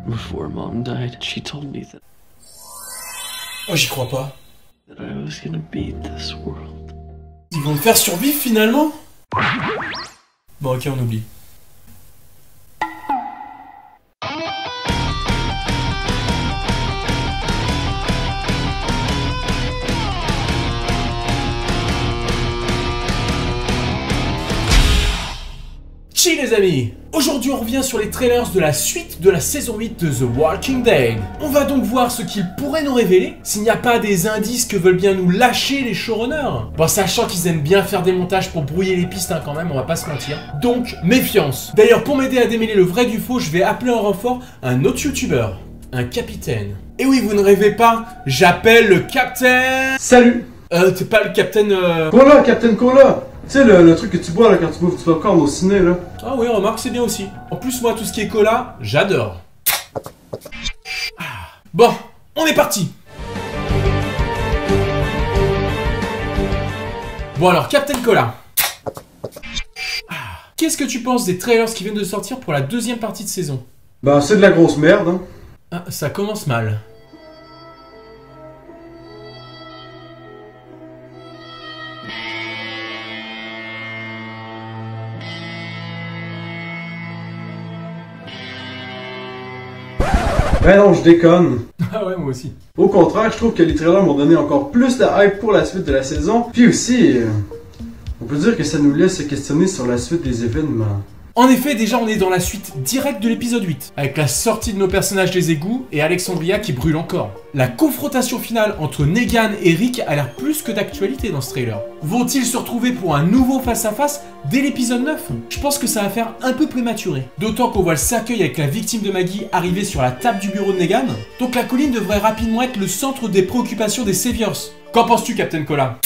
Before Mom died, she told me Oh, j'y crois pas. that I was gonna beat this world. Ils vont me faire survivre finalement? Bon, ok, on oublie. Chill les amis! Aujourd'hui on revient sur les trailers de la suite de la saison 8 de The Walking Dead. On va donc voir ce qu'ils pourraient nous révéler, s'il n'y a pas des indices que veulent bien nous lâcher les showrunners. Bon, sachant qu'ils aiment bien faire des montages pour brouiller les pistes quand même, on va pas se mentir. Donc, méfiance. D'ailleurs, pour m'aider à démêler le vrai du faux, je vais appeler en renfort un autre youtubeur, un capitaine. Et oui, vous ne rêvez pas, j'appelle le Captain... Salut! T'es pas le Captain... Cola, Captain Cola! Tu sais, le truc que tu bois là quand tu bouffes du popcorn au ciné là. Ah oui, remarque, c'est bien aussi. En plus, moi, tout ce qui est cola, j'adore. Bon, on est parti. Bon alors, Captain Cola. Qu'est-ce que tu penses des trailers qui viennent de sortir pour la deuxième partie de saison? Bah, c'est de la grosse merde, hein. Ah, ça commence mal. Ben non, je déconne. Ah ouais, moi aussi. Au contraire, je trouve que les trailers m'ont donné encore plus de hype pour la suite de la saison. Puis aussi, on peut dire que ça nous laisse se questionner sur la suite des événements. En effet, déjà on est dans la suite directe de l'épisode 8, avec la sortie de nos personnages des égouts et Alexandria qui brûle encore. La confrontation finale entre Negan et Rick a l'air plus que d'actualité dans ce trailer. Vont-ils se retrouver pour un nouveau face-à-face dès l'épisode 9? Je pense que ça va faire un peu prématuré. D'autant qu'on voit le cercueil avec la victime de Maggie arriver sur la table du bureau de Negan, donc la colline devrait rapidement être le centre des préoccupations des Saviors. Qu'en penses-tu, Captain Cola?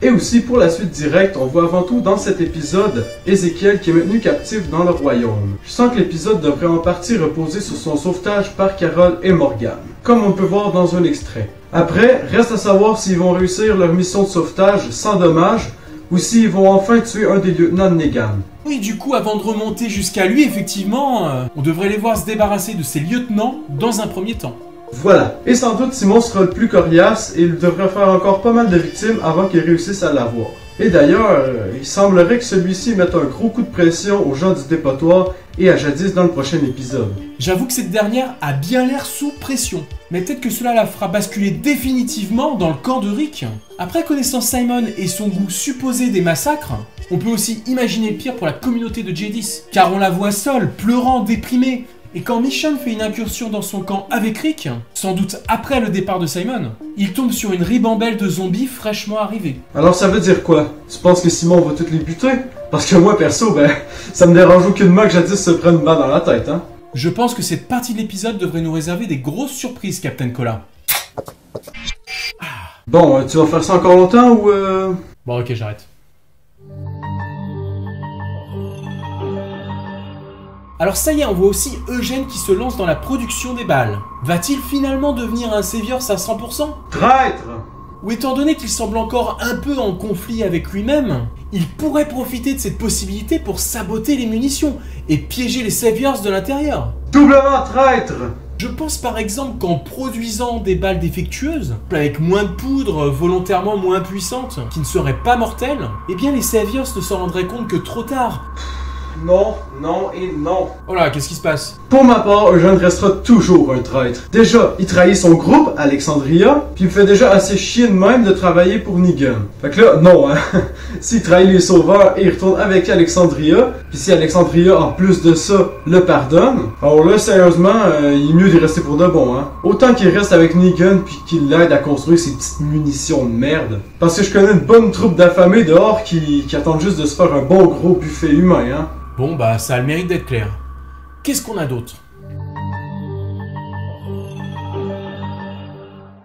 Et aussi, pour la suite directe, on voit avant tout dans cet épisode Ezekiel qui est maintenu captif dans le royaume. Je sens que l'épisode devrait en partie reposer sur son sauvetage par Carol et Morgan, comme on peut voir dans un extrait. Après, reste à savoir s'ils vont réussir leur mission de sauvetage sans dommage, ou s'ils vont enfin tuer un des lieutenants de Negan. Oui, du coup, avant de remonter jusqu'à lui, effectivement, on devrait les voir se débarrasser de ses lieutenants dans un premier temps. Voilà. Et sans doute Simon sera le plus coriace et il devrait faire encore pas mal de victimes avant qu'il réussisse à l'avoir. Et d'ailleurs, il semblerait que celui-ci mette un gros coup de pression aux gens du dépotoir et à Jadis dans le prochain épisode. J'avoue que cette dernière a bien l'air sous pression, mais peut-être que cela la fera basculer définitivement dans le camp de Rick. Après connaissant Simon et son goût supposé des massacres, on peut aussi imaginer le pire pour la communauté de Jadis, car on la voit seule, pleurant, déprimée. Et quand Michonne fait une incursion dans son camp avec Rick, sans doute après le départ de Simon, il tombe sur une ribambelle de zombies fraîchement arrivés. Alors ça veut dire quoi? Tu penses que Simon va toutes les buter? Parce que moi perso, ça me dérange aucunement que Jadis se prenne une balle dans la tête, hein? Je pense que cette partie de l'épisode devrait nous réserver des grosses surprises, Captain Cola. Bon, tu vas faire ça encore longtemps ou Bon, ok, j'arrête. Alors ça y est, on voit aussi Eugène qui se lance dans la production des balles. Va-t-il finalement devenir un Saviors à 100%? traître? Ou étant donné qu'il semble encore un peu en conflit avec lui-même, il pourrait profiter de cette possibilité pour saboter les munitions et piéger les Saviors de l'intérieur. Doublement traître! Je pense par exemple qu'en produisant des balles défectueuses, avec moins de poudre, volontairement moins puissantes, qui ne seraient pas mortelles, eh bien les Saviors ne s'en rendraient compte que trop tard. Non, non et non. Oh là, qu'est-ce qui se passe? Pour ma part, Eugène restera toujours un traître. Déjà, il trahit son groupe, Alexandria, puis il me fait déjà assez chier de même de travailler pour Negan. Fait que là, non, hein. S'il trahit les sauveurs et il retourne avec Alexandria, puis si Alexandria, en plus de ça, le pardonne, alors là, sérieusement, il est mieux d'y rester pour de bon, hein. Autant qu'il reste avec Negan, puis qu'il l'aide à construire ses petites munitions de merde. Parce que je connais une bonne troupe d'affamés dehors qui attendent juste de se faire un bon gros buffet humain, hein. Bon bah ça a le mérite d'être clair. Qu'est-ce qu'on a d'autre?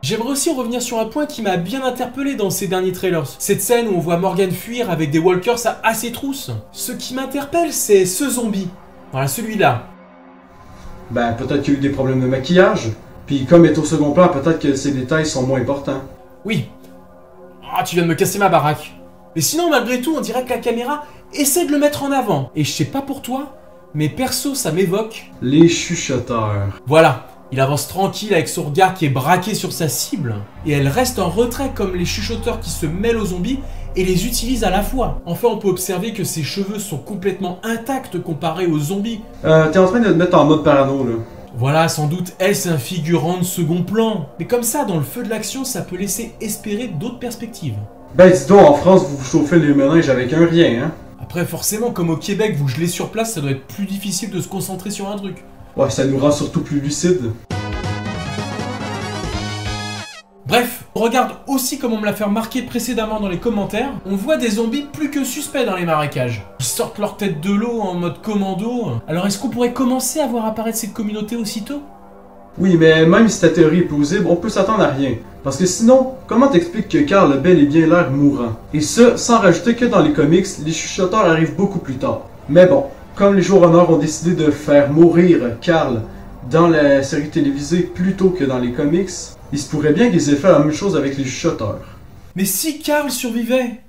J'aimerais aussi revenir sur un point qui m'a bien interpellé dans ces derniers trailers. Cette scène où on voit Morgan fuir avec des walkers à ses trousses. Ce qui m'interpelle, c'est ce zombie. Voilà, celui-là. Ben, peut-être qu'il y a eu des problèmes de maquillage. Puis comme il est au second plan, peut-être que ces détails sont moins importants. Oui. Ah, tu viens de me casser ma baraque. Mais sinon, malgré tout, on dirait que la caméra essaie de le mettre en avant. Et je sais pas pour toi, Mais perso, ça m'évoque... Les chuchoteurs. Voilà, il avance tranquille avec son regard qui est braqué sur sa cible, et elle reste en retrait comme les chuchoteurs qui se mêlent aux zombies et les utilisent à la fois. Enfin, on peut observer que ses cheveux sont complètement intacts comparés aux zombies. T'es en train de te mettre en mode parano, là. Voilà, sans doute est-ce un figurant de second plan. Mais comme ça, dans le feu de l'action, ça peut laisser espérer d'autres perspectives. Ben dis donc, en France, vous vous chauffez les méninges avec un rien, hein. Après, forcément, comme au Québec, vous gelez sur place, ça doit être plus difficile de se concentrer sur un truc. Ouais, ça nous rend surtout plus lucides. Bref, on regarde aussi comme on me l'a fait remarquer précédemment dans les commentaires, on voit des zombies plus que suspects dans les marécages. Ils sortent leur tête de l'eau en mode commando. Alors est-ce qu'on pourrait commencer à voir apparaître cette communauté aussitôt? Oui, mais même si ta théorie est plausible, on peut s'attendre à rien. Parce que sinon, comment t'expliques que Carl a bel et bien l'air mourant? Et ça, sans rajouter que dans les comics, les chuchoteurs arrivent beaucoup plus tard. Mais bon, comme les showrunners ont décidé de faire mourir Carl dans la série télévisée plutôt que dans les comics, il se pourrait bien qu'ils aient fait la même chose avec les chuchoteurs. Mais si Carl survivait?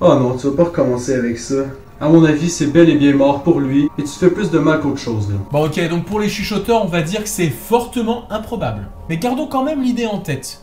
Oh non, tu vas pas recommencer avec ça. À mon avis, c'est bel et bien mort pour lui, et tu te fais plus de mal qu'autre chose, là. Bon ok, donc pour les chuchoteurs, on va dire que c'est fortement improbable. Mais gardons quand même l'idée en tête.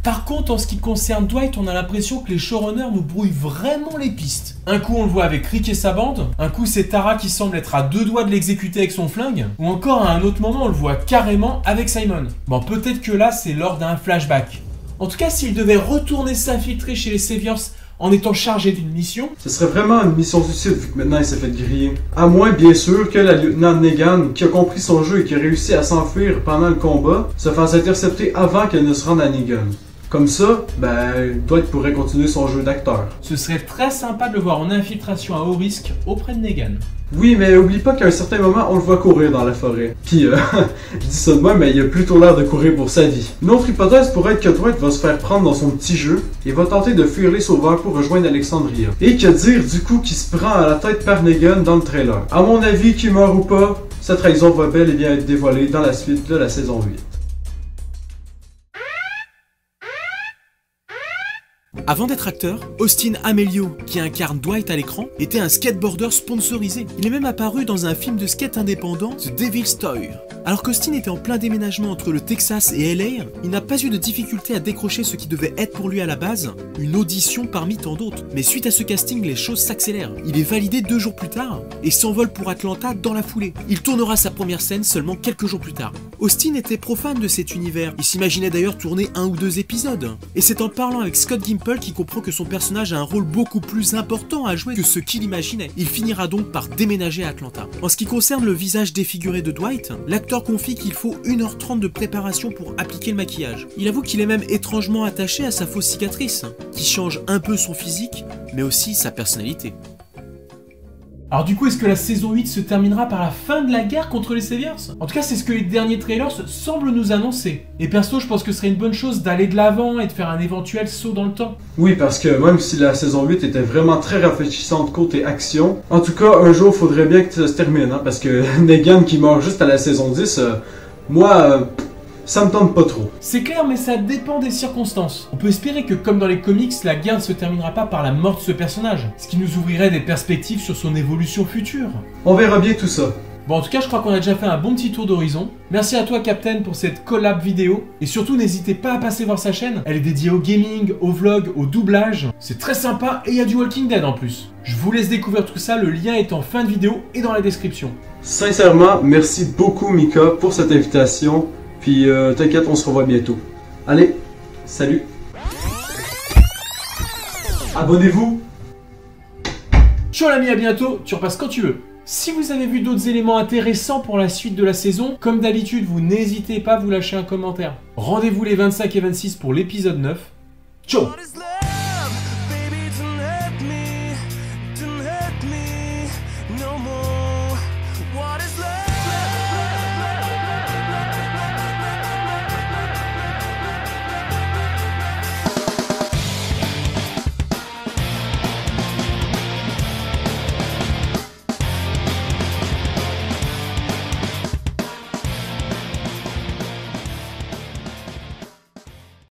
Par contre, en ce qui concerne Dwight, on a l'impression que les showrunners nous brouillent vraiment les pistes. Un coup, on le voit avec Rick et sa bande, un coup, c'est Tara qui semble être à deux doigts de l'exécuter avec son flingue, ou encore à un autre moment, on le voit carrément avec Simon. Bon, peut-être que là, c'est lors d'un flashback. En tout cas, s'il devait retourner s'infiltrer chez les Saviors en étant chargé d'une mission... Ce serait vraiment une mission suicide vu que maintenant il s'est fait griller. À moins, bien sûr, que la lieutenant Negan, qui a compris son jeu et qui a réussi à s'enfuir pendant le combat, se fasse intercepter avant qu'elle ne se rende à Negan. Comme ça, ben, Dwight pourrait continuer son jeu d'acteur. Ce serait très sympa de le voir en infiltration à haut risque auprès de Negan. Oui, mais oublie pas qu'à un certain moment, on le voit courir dans la forêt. Puis, je dis ça de même, mais il a plutôt l'air de courir pour sa vie. Une autre hypothèse pourrait être que Dwight va se faire prendre dans son petit jeu et va tenter de fuir les sauveurs pour rejoindre Alexandria. Et que dire du coup qu'il se prend à la tête par Negan dans le trailer. À mon avis, qu'il meurt ou pas, sa trahison va bel et bien être dévoilée dans la suite de la saison 8. Avant d'être acteur, Austin Amelio, qui incarne Dwight à l'écran, était un skateboarder sponsorisé. Il est même apparu dans un film de skate indépendant, The Devil's Toy. Alors qu'Austin était en plein déménagement entre le Texas et LA, il n'a pas eu de difficulté à décrocher ce qui devait être pour lui à la base, une audition parmi tant d'autres. Mais suite à ce casting, les choses s'accélèrent. Il est validé 2 jours plus tard et s'envole pour Atlanta dans la foulée. Il tournera sa première scène seulement quelques jours plus tard. Austin était profane de cet univers. Il s'imaginait d'ailleurs tourner 1 ou 2 épisodes. Et c'est en parlant avec Scott Gimple qu'il comprend que son personnage a un rôle beaucoup plus important à jouer que ce qu'il imaginait. Il finira donc par déménager à Atlanta. En ce qui concerne le visage défiguré de Dwight, l'acteur confie qu'il faut 1h30 de préparation pour appliquer le maquillage. Il avoue qu'il est même étrangement attaché à sa fausse cicatrice, qui change un peu son physique, mais aussi sa personnalité. Alors du coup, est-ce que la saison 8 se terminera par la fin de la guerre contre les Saviors? En tout cas, c'est ce que les derniers trailers semblent nous annoncer. Et perso, je pense que ce serait une bonne chose d'aller de l'avant et de faire un éventuel saut dans le temps. Oui, parce que même si la saison 8 était vraiment très rafraîchissante côté action, en tout cas, un jour, faudrait bien que ça se termine, hein, parce que Negan qui meurt juste à la saison 10, ça me tente pas trop. C'est clair, mais ça dépend des circonstances. On peut espérer que, comme dans les comics, la guerre ne se terminera pas par la mort de ce personnage, ce qui nous ouvrirait des perspectives sur son évolution future. On verra bien tout ça. Bon, en tout cas, je crois qu'on a déjà fait un bon petit tour d'horizon. Merci à toi, Captain, pour cette collab vidéo. Et surtout, n'hésitez pas à passer voir sa chaîne. Elle est dédiée au gaming, au vlog, au doublage. C'est très sympa et il y a du Walking Dead en plus. Je vous laisse découvrir tout ça, le lien est en fin de vidéo et dans la description. Sincèrement, merci beaucoup, Mika, pour cette invitation. Puis t'inquiète, on se revoit bientôt. Allez, salut. Abonnez-vous. Ciao l'ami, à bientôt, tu repasses quand tu veux. Si vous avez vu d'autres éléments intéressants pour la suite de la saison, comme d'habitude, vous n'hésitez pas à vous lâcher un commentaire. Rendez-vous les 25 et 26 pour l'épisode 9. Ciao.